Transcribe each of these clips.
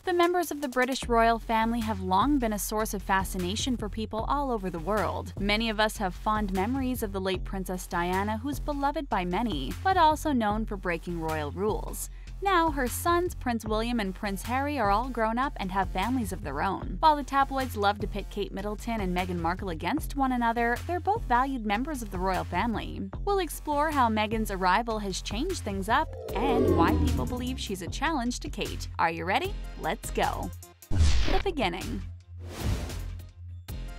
The members of the British royal family have long been a source of fascination for people all over the world. Many of us have fond memories of the late Princess Diana, who's beloved by many, but also known for breaking royal rules. Now, her sons, Prince William and Prince Harry, are all grown up and have families of their own. While the tabloids love to pit Kate Middleton and Meghan Markle against one another, they're both valued members of the royal family. We'll explore how Meghan's arrival has changed things up and why people believe she's a challenge to Kate. Are you ready? Let's go. The beginning.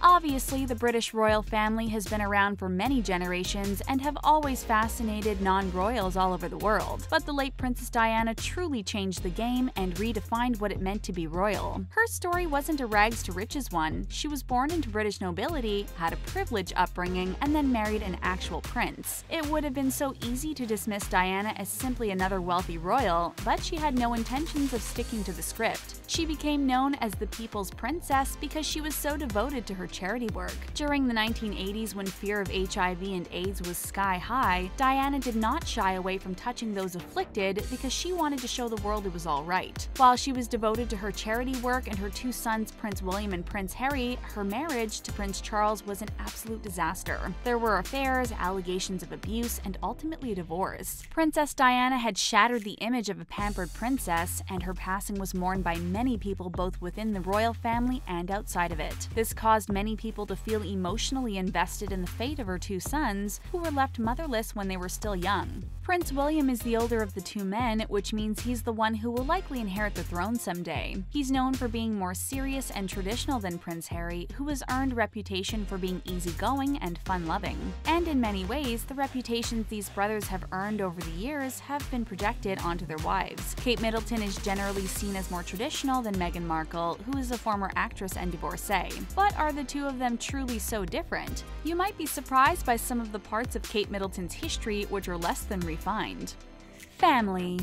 Obviously, the British royal family has been around for many generations and have always fascinated non-royals all over the world. But the late Princess Diana truly changed the game and redefined what it meant to be royal. Her story wasn't a rags to riches one. She was born into British nobility, had a privileged upbringing, and then married an actual prince. It would have been so easy to dismiss Diana as simply another wealthy royal, but she had no intentions of sticking to the script. She became known as the People's Princess because she was so devoted to her charity work. During the 1980s, when fear of HIV and AIDS was sky high, Diana did not shy away from touching those afflicted because she wanted to show the world it was all right. While she was devoted to her charity work and her two sons, Prince William and Prince Harry, her marriage to Prince Charles was an absolute disaster. There were affairs, allegations of abuse, and ultimately a divorce. Princess Diana had shattered the image of a pampered princess, and her passing was mourned by many people both within the royal family and outside of it. This caused many people to feel emotionally invested in the fate of her two sons, who were left motherless when they were still young. Prince William is the older of the two men, which means he's the one who will likely inherit the throne someday. He's known for being more serious and traditional than Prince Harry, who has earned a reputation for being easygoing and fun-loving. And in many ways, the reputations these brothers have earned over the years have been projected onto their wives. Kate Middleton is generally seen as more traditional than Meghan Markle, who is a former actress and divorcee. But are the two of them truly so different? You might be surprised by some of the parts of Kate Middleton's history which are less than refined. Family.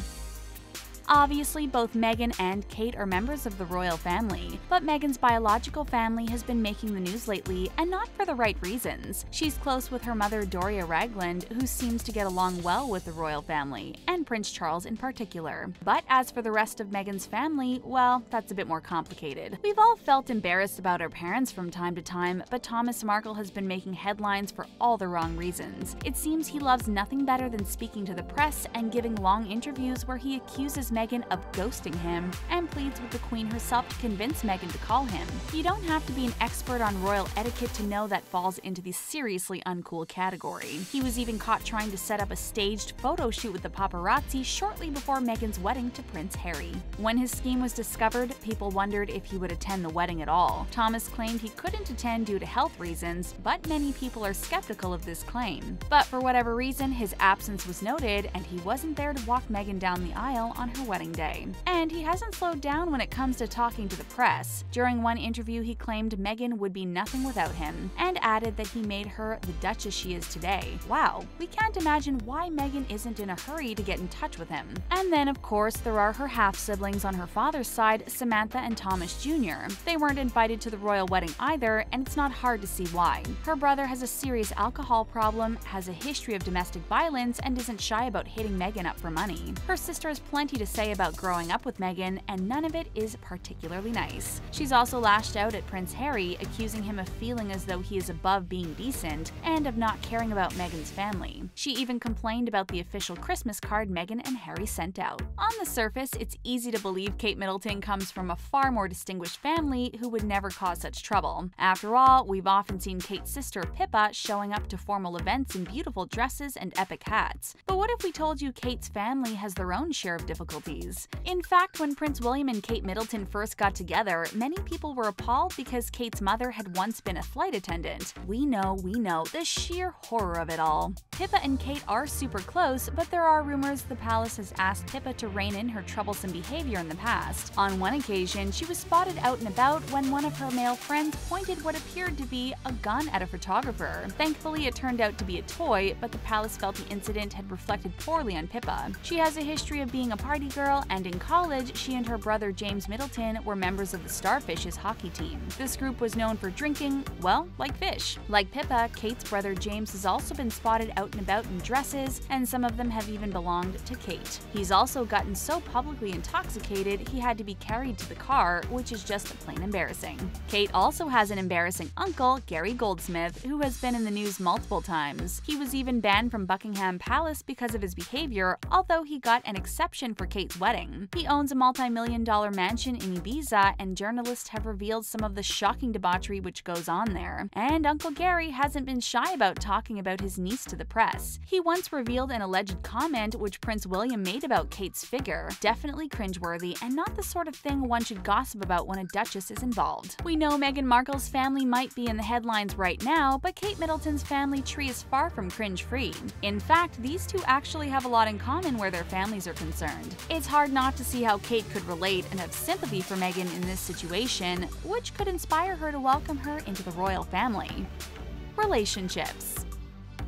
Obviously, both Meghan and Kate are members of the royal family, but Meghan's biological family has been making the news lately, and not for the right reasons. She's close with her mother DORIA RAGLAND, who seems to get along well with the royal family, and Prince Charles in particular. But as for the rest of Meghan's family, well, that's a bit more complicated. We've all felt embarrassed about our parents from time to time, but Thomas Markle has been making headlines for all the wrong reasons. It seems he loves nothing better than speaking to the press and giving long interviews where he accuses Meghan of ghosting him and pleads with the Queen herself to convince Meghan to call him. You don't have to be an expert on royal etiquette to know that falls into the seriously uncool category. He was even caught trying to set up a staged photo shoot with the paparazzi shortly before Meghan's wedding to Prince Harry. When his scheme was discovered, people wondered if he would attend the wedding at all. Thomas claimed he couldn't attend due to health reasons, but many people are skeptical of this claim. But for whatever reason, his absence was noted, and he wasn't there to walk Meghan down the aisle on her wedding day. And he hasn't slowed down when it comes to talking to the press. During one interview, he claimed Meghan would be nothing without him, and added that he made her the Duchess she is today. Wow, we can't imagine why Meghan isn't in a hurry to get in touch with him. And then, of course, there are her half-siblings on her father's side, Samantha and Thomas Jr. They weren't invited to the royal wedding either, and it's not hard to see why. Her brother has a serious alcohol problem, has a history of domestic violence, and isn't shy about hitting Meghan up for money. Her sister has plenty to say about growing up with Meghan, and none of it is particularly nice. She's also lashed out at Prince Harry, accusing him of feeling as though he is above being decent and of not caring about Meghan's family. She even complained about the official Christmas card Meghan and Harry sent out. On the surface, it's easy to believe Kate Middleton comes from a far more distinguished family who would never cause such trouble. After all, we've often seen Kate's sister Pippa showing up to formal events in beautiful dresses and epic hats. But what if we told you Kate's family has their own share of difficulties? In fact, when Prince William and Kate Middleton first got together, many people were appalled because Kate's mother had once been a flight attendant. We know, the sheer horror of it all. Pippa and Kate are super close, but there are rumors the palace has asked Pippa to rein in her troublesome behavior in the past. On one occasion, she was spotted out and about when one of her male friends pointed what appeared to be a gun at a photographer. Thankfully, it turned out to be a toy, but the palace felt the incident had reflected poorly on Pippa. She has a history of being a party girl, and in college, she and her brother James Middleton were members of the Starfish's hockey team. This group was known for drinking, well, like fish. Like Pippa, Kate's brother James has also been spotted out and about in dresses, and some of them have even belonged to Kate. He's also gotten so publicly intoxicated he had to be carried to the car, which is just plain embarrassing. Kate also has an embarrassing uncle, Gary Goldsmith, who has been in the news multiple times. He was even banned from Buckingham Palace because of his behavior, although he got an exception for Kate's wedding. He owns a multi-million-dollar mansion in Ibiza, and journalists have revealed some of the shocking debauchery which goes on there. And Uncle Gary hasn't been shy about talking about his niece to the press. He once revealed an alleged comment which Prince William made about Kate's figure. Definitely cringeworthy and not the sort of thing one should gossip about when a duchess is involved. We know Meghan Markle's family might be in the headlines right now, but Kate Middleton's family tree is far from cringe-free. In fact, these two actually have a lot in common where their families are concerned. It's hard not to see how Kate could relate and have sympathy for Meghan in this situation, which could inspire her to welcome her into the royal family. Relationships.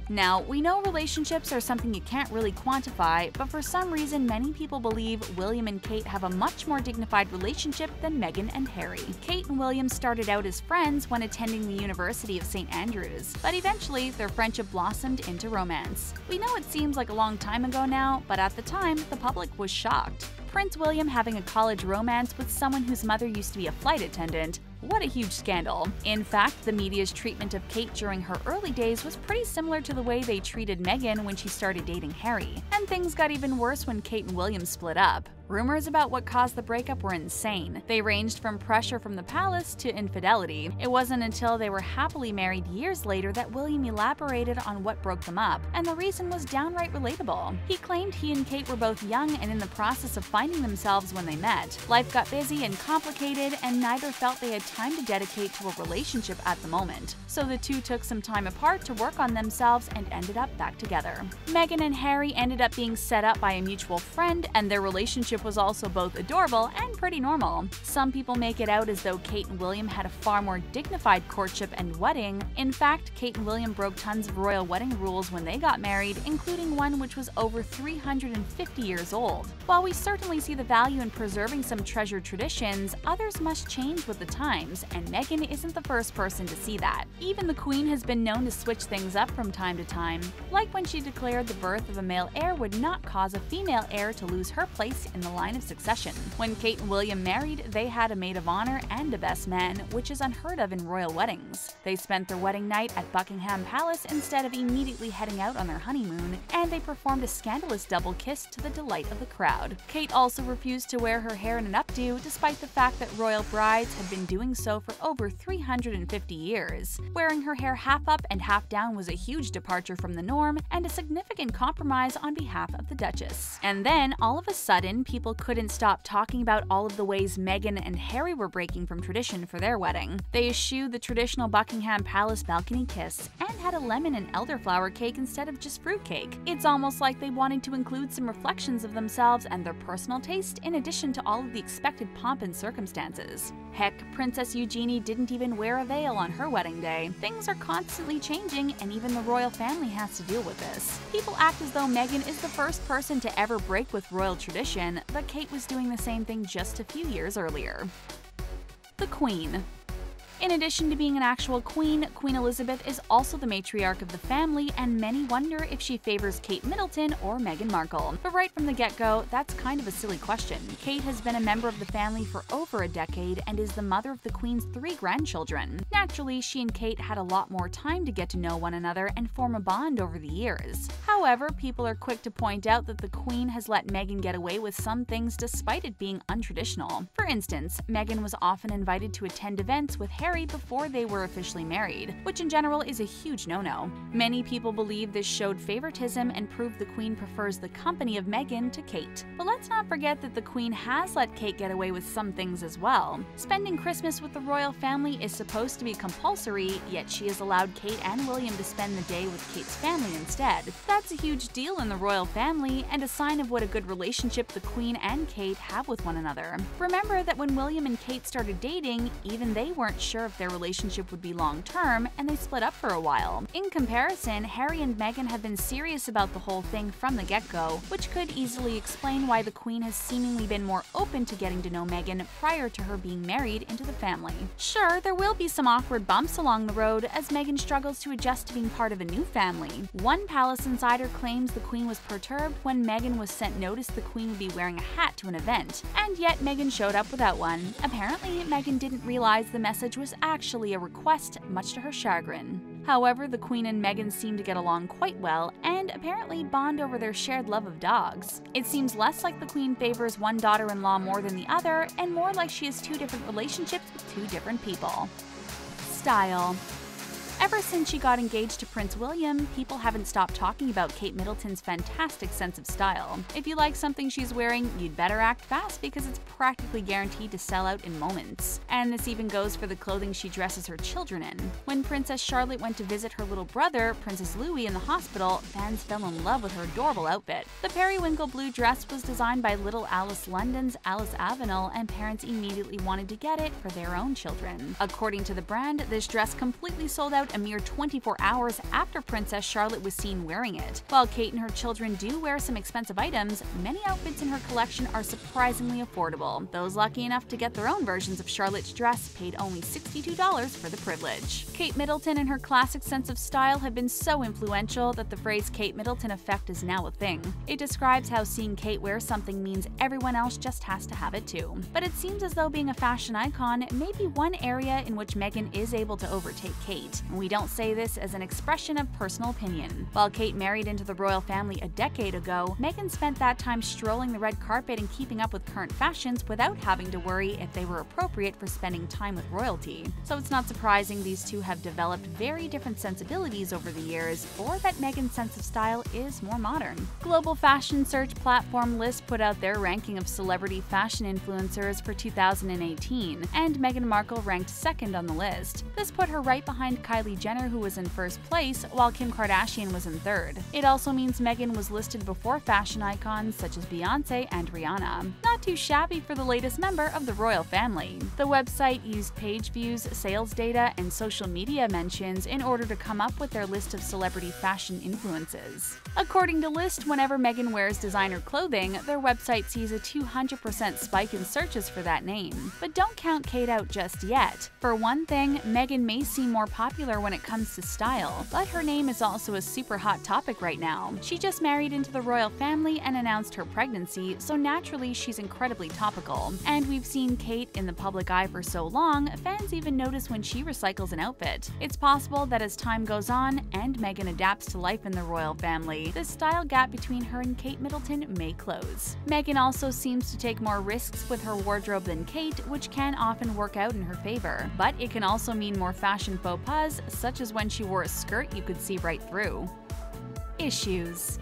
Now, we know relationships are something you can't really quantify, but for some reason many people believe William and Kate have a much more dignified relationship than Meghan and Harry. Kate and William started out as friends when attending the University of St. Andrews, but eventually their friendship blossomed into romance. We know it seems like a long time ago now, but at the time, the public was shocked. Prince William having a college romance with someone whose mother used to be a flight attendant. What a huge scandal. In fact, the media's treatment of Kate during her early days was pretty similar to the way they treated Meghan when she started dating Harry. And things got even worse when Kate and William split up. Rumors about what caused the breakup were insane. They ranged from pressure from the palace to infidelity. It wasn't until they were happily married years later that William elaborated on what broke them up, and the reason was downright relatable. He claimed he and Kate were both young and in the process of finding themselves when they met. Life got busy and complicated, and neither felt they had time to dedicate to a relationship at the moment. So the two took some time apart to work on themselves and ended up back together. Meghan and Harry ended up being set up by a mutual friend, and their relationship was also both adorable and pretty normal. Some people make it out as though Kate and William had a far more dignified courtship and wedding. In fact, Kate and William broke tons of royal wedding rules when they got married, including one which was over 350 years old. While we certainly see the value in preserving some treasured traditions, others must change with the times, and Meghan isn't the first person to see that. Even the Queen has been known to switch things up from time to time, like when she declared the birth of a male heir would not cause a female heir to lose her place in the line of succession. When Kate and William married, they had a maid of honor and a best man, which is unheard of in royal weddings. They spent their wedding night at Buckingham Palace instead of immediately heading out on their honeymoon, and they performed a scandalous double kiss to the delight of the crowd. Kate also refused to wear her hair in an updo, despite the fact that royal brides had been doing so for over 350 years. Wearing her hair half up and half down was a huge departure from the norm and a significant compromise on behalf of the Duchess. And then, all of a sudden, people couldn't stop talking about all of the ways Meghan and Harry were breaking from tradition for their wedding. They eschewed the traditional Buckingham Palace balcony kiss and had a lemon and elderflower cake instead of just fruit cake. It's almost like they wanted to include some reflections of themselves and their personal taste in addition to all of the expected pomp and circumstances. Heck, Princess Eugenie didn't even wear a veil on her wedding day. Things are constantly changing, and even the royal family has to deal with this. People act as though Meghan is the first person to ever break with royal tradition, but Kate was doing the same thing just a few years earlier. The Queen. In addition to being an actual queen, Queen Elizabeth is also the matriarch of the family, and many wonder if she favors Kate Middleton or Meghan Markle. But right from the get-go, that's kind of a silly question. Kate has been a member of the family for over a decade and is the mother of the Queen's 3 grandchildren. Naturally, she and Kate had a lot more time to get to know one another and form a bond over the years. However, people are quick to point out that the Queen has let Meghan get away with some things despite it being untraditional. For instance, Meghan was often invited to attend events with Harry before they were officially married, which in general is a huge no-no. Many people believe this showed favoritism and proved the Queen prefers the company of Meghan to Kate. But let's not forget that the Queen has let Kate get away with some things as well. Spending Christmas with the royal family is supposed to be compulsory, yet she has allowed Kate and William to spend the day with Kate's family instead. That's It's a huge deal in the royal family and a sign of what a good relationship the Queen and Kate have with one another. Remember that when William and Kate started dating, even they weren't sure if their relationship would be long-term, and they split up for a while. In comparison, Harry and Meghan have been serious about the whole thing from the get-go, which could easily explain why the Queen has seemingly been more open to getting to know Meghan prior to her being married into the family. Sure, there will be some awkward bumps along the road as Meghan struggles to adjust to being part of a new family. One palace insider claims the Queen was perturbed when Meghan was sent notice the Queen would be wearing a hat to an event, and yet Meghan showed up without one. Apparently, Meghan didn't realize the message was actually a request, much to her chagrin. However, the Queen and Meghan seem to get along quite well and apparently bond over their shared love of dogs. It seems less like the Queen favors one daughter-in-law more than the other, and more like she has two different relationships with two different people. Style. Ever since she got engaged to Prince William, people haven't stopped talking about Kate Middleton's fantastic sense of style. If you like something she's wearing, you'd better act fast because it's practically guaranteed to sell out in moments. And this even goes for the clothing she dresses her children in. When Princess Charlotte went to visit her little brother, Princess Louis, in the hospital, fans fell in love with her adorable outfit. The periwinkle blue dress was designed by little Alice London's Alice Avenel, and parents immediately wanted to get it for their own children. According to the brand, this dress completely sold out a mere 24 hours after Princess Charlotte was seen wearing it. While Kate and her children do wear some expensive items, many outfits in her collection are surprisingly affordable. Those lucky enough to get their own versions of Charlotte's dress paid only $62 for the privilege. Kate Middleton and her classic sense of style have been so influential that the phrase Kate Middleton effect is now a thing. It describes how seeing Kate wear something means everyone else just has to have it too. But it seems as though being a fashion icon may be one area in which Meghan is able to overtake Kate. We don't say this as an expression of personal opinion. While Kate married into the royal family a decade ago, Meghan spent that time strolling the red carpet and keeping up with current fashions without having to worry if they were appropriate for spending time with royalty. So it's not surprising these two have developed very different sensibilities over the years, or that Meghan's sense of style is more modern. Global fashion search platform List put out their ranking of celebrity fashion influencers for 2018, and Meghan Markle ranked second on the list. This put her right behind Kylie Jenner, who was in first place, while Kim Kardashian was in third. It also means Meghan was listed before fashion icons such as Beyoncé and Rihanna. Not too shabby for the latest member of the royal family. The website used page views, sales data, and social media mentions in order to come up with their list of celebrity fashion influences. According to List, whenever Meghan wears designer clothing, their website sees a 200% spike in searches for that name. But don't count Kate out just yet. For one thing, Meghan may seem more popular when it comes to style, but her name is also a super hot topic right now. She just married into the royal family and announced her pregnancy, so naturally she's incredibly topical. And we've seen Kate in the public eye for so long, fans even notice when she recycles an outfit. It's possible that as time goes on and Meghan adapts to life in the royal family, the style gap between her and Kate Middleton may close. Meghan also seems to take more risks with her wardrobe than Kate, which can often work out in her favor. But it can also mean more fashion faux pas, such as when she wore a skirt you could see right through. Issues.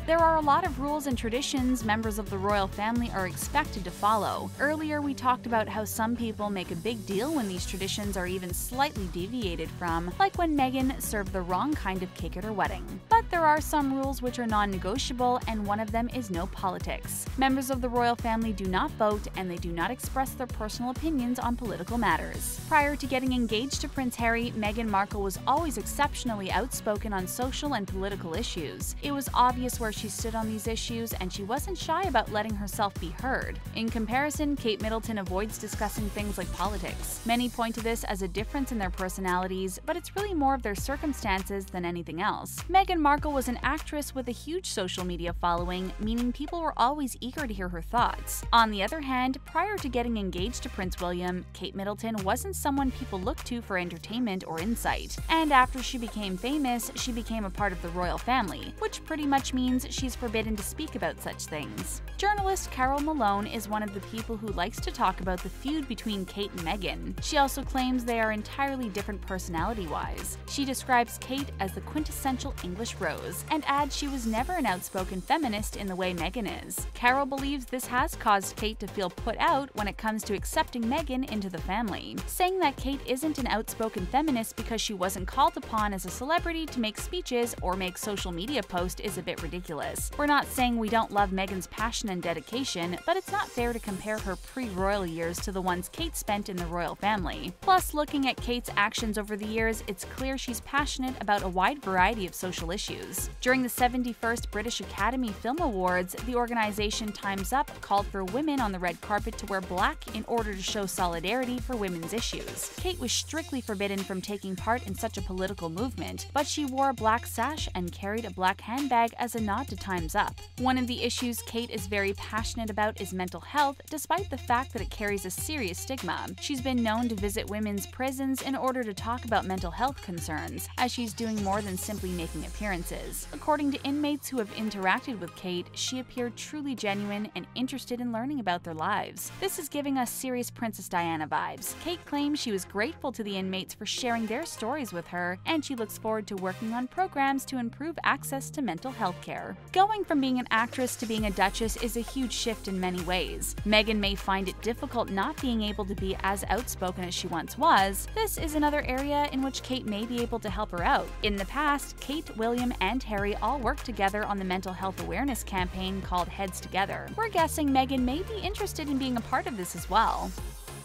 There are a lot of rules and traditions members of the royal family are expected to follow. Earlier, we talked about how some people make a big deal when these traditions are even slightly deviated from, like when Meghan served the wrong kind of cake at her wedding. But there are some rules which are non-negotiable, and one of them is no politics. Members of the royal family do not vote, and they do not express their personal opinions on political matters. Prior to getting engaged to Prince Harry, Meghan Markle was always exceptionally outspoken on social and political issues. It was obvious where she stood on these issues, and she wasn't shy about letting herself be heard. In comparison, Kate Middleton avoids discussing things like politics. Many point to this as a difference in their personalities, but it's really more of their circumstances than anything else. Meghan Markle was an actress with a huge social media following, meaning people were always eager to hear her thoughts. On the other hand, prior to getting engaged to Prince William, Kate Middleton wasn't someone people looked to for entertainment or insight. And after she became famous, she became a part of the royal family, which pretty much means means she's forbidden to speak about such things. Journalist Carol Malone is one of the people who likes to talk about the feud between Kate and Meghan. She also claims they are entirely different personality-wise. She describes Kate as the quintessential English rose, and adds she was never an outspoken feminist in the way Meghan is. Carol believes this has caused Kate to feel put out when it comes to accepting Meghan into the family, saying that Kate isn't an outspoken feminist because she wasn't called upon as a celebrity to make speeches or make social media posts is a bit ridiculous. We're not saying we don't love Meghan's passion and dedication, but it's not fair to compare her pre-royal years to the ones Kate spent in the royal family. Plus, looking at Kate's actions over the years, it's clear she's passionate about a wide variety of social issues. During the 71st British Academy Film Awards, the organization Time's Up called for women on the red carpet to wear black in order to show solidarity for women's issues. Kate was strictly forbidden from taking part in such a political movement, but she wore a black sash and carried a black handbag as a nod to Time's Up. One of the issues Kate is very passionate about is mental health, despite the fact that it carries a serious stigma. She's been known to visit women's prisons in order to talk about mental health concerns, as she's doing more than simply making appearances. According to inmates who have interacted with Kate, she appeared truly genuine and interested in learning about their lives. This is giving us serious Princess Diana vibes. Kate claims she was grateful to the inmates for sharing their stories with her, and she looks forward to working on programs to improve access to mental health care. Going from being an actress to being a duchess is a huge shift in many ways. Meghan may find it difficult not being able to be as outspoken as she once was. This is another area in which Kate may be able to help her out. In the past, Kate, William, and Harry all worked together on the mental health awareness campaign called Heads Together. We're guessing Meghan may be interested in being a part of this as well.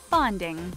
Bonding.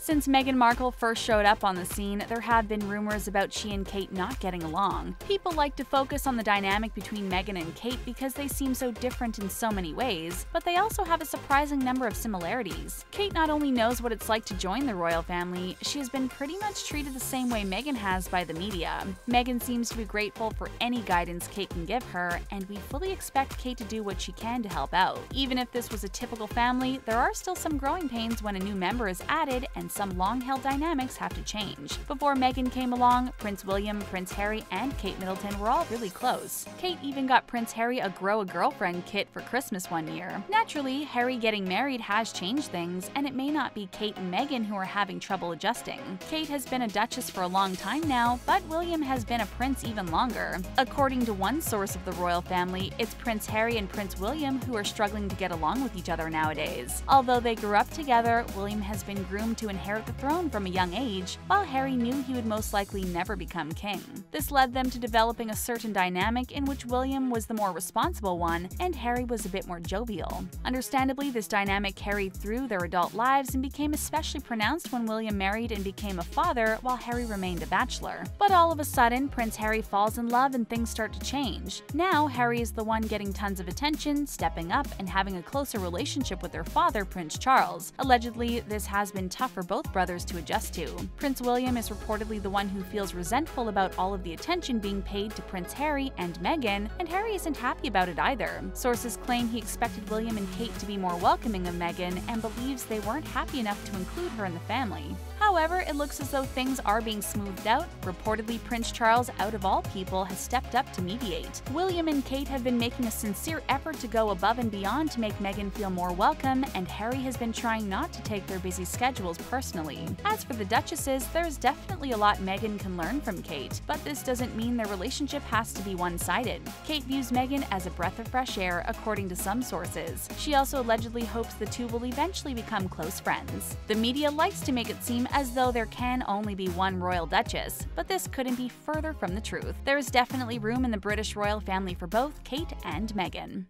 Since Meghan Markle first showed up on the scene, there have been rumors about she and Kate not getting along. People like to focus on the dynamic between Meghan and Kate because they seem so different in so many ways, but they also have a surprising number of similarities. Kate not only knows what it's like to join the royal family, she has been pretty much treated the same way Meghan has by the media. Meghan seems to be grateful for any guidance Kate can give her, and we fully expect Kate to do what she can to help out. Even if this was a typical family, there are still some growing pains when a new member is added and some long-held dynamics have to change. Before Meghan came along, Prince William, Prince Harry, and Kate Middleton were all really close. Kate even got Prince Harry a Grow a Girlfriend kit for Christmas one year. Naturally, Harry getting married has changed things, and it may not be Kate and Meghan who are having trouble adjusting. Kate has been a duchess for a long time now, but William has been a prince even longer. According to one source of the royal family, it's Prince Harry and Prince William who are struggling to get along with each other nowadays. Although they grew up together, William has been groomed to inherit the throne from a young age, while Harry knew he would most likely never become king. This led them to developing a certain dynamic in which William was the more responsible one and Harry was a bit more jovial. Understandably, this dynamic carried through their adult lives and became especially pronounced when William married and became a father while Harry remained a bachelor. But all of a sudden, Prince Harry falls in love and things start to change. Now, Harry is the one getting tons of attention, stepping up, and having a closer relationship with their father, Prince Charles. Allegedly, this has been tough for both brothers to adjust to. Prince William is reportedly the one who feels resentful about all of the attention being paid to Prince Harry and Meghan, and Harry isn't happy about it either. Sources claim he expected William and Kate to be more welcoming of Meghan and believes they weren't happy enough to include her in the family. However, it looks as though things are being smoothed out. Reportedly, Prince Charles, out of all people, has stepped up to mediate. William and Kate have been making a sincere effort to go above and beyond to make Meghan feel more welcome, and Harry has been trying not to take their busy schedules personally. As for the duchesses, there's definitely a lot Meghan can learn from Kate, but this doesn't mean their relationship has to be one-sided. Kate views Meghan as a breath of fresh air, according to some sources. She also allegedly hopes the two will eventually become close friends. The media likes to make it seem as though there can only be one royal duchess, but this couldn't be further from the truth. There is definitely room in the British royal family for both Kate and Meghan.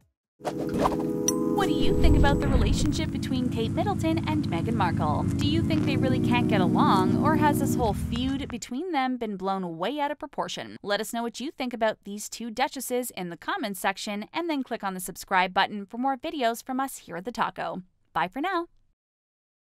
What do you think about the relationship between Kate Middleton and Meghan Markle? Do you think they really can't get along, or has this whole feud between them been blown way out of proportion? Let us know what you think about these two duchesses in the comments section, and then click on the subscribe button for more videos from us here at The Taco. Bye for now!